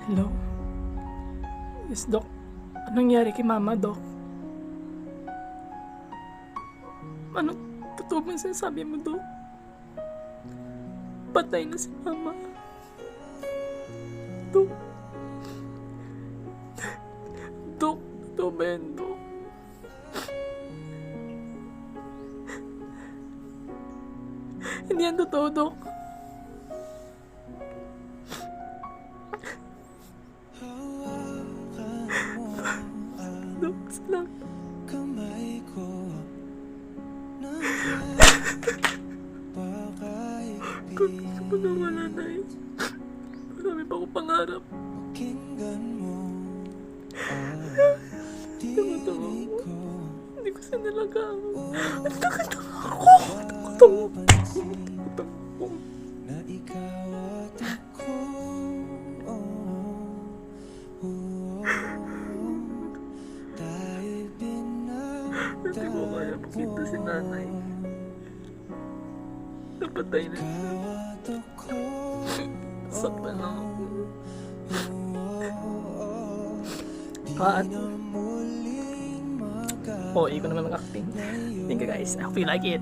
Hello? Yes, Dok. Anong nangyari kay Mama, Dok? Ano? Totoo ba yung sinasabi mo, Dok? Patay na si Mama. Dok? Dok? Totoo ba yan, Dok? Hindi yan totoo, Dok. Dok, salamat. Kamay ko Kung gusto mo na wala na eh. Marami pa akong pangarap. pakinggan mo Dinig ko. Hindi ko sinalagaan. Nagkakatanga ako. Nagkakatanga ako. na ikaw at ako. Dahil Hindi ko kaya makita si nanay. Napatay na siya. ikaw at ako. Saktan lang ako. Di At na muling iko naman mag-acting. Thank you guys. I hope you like it.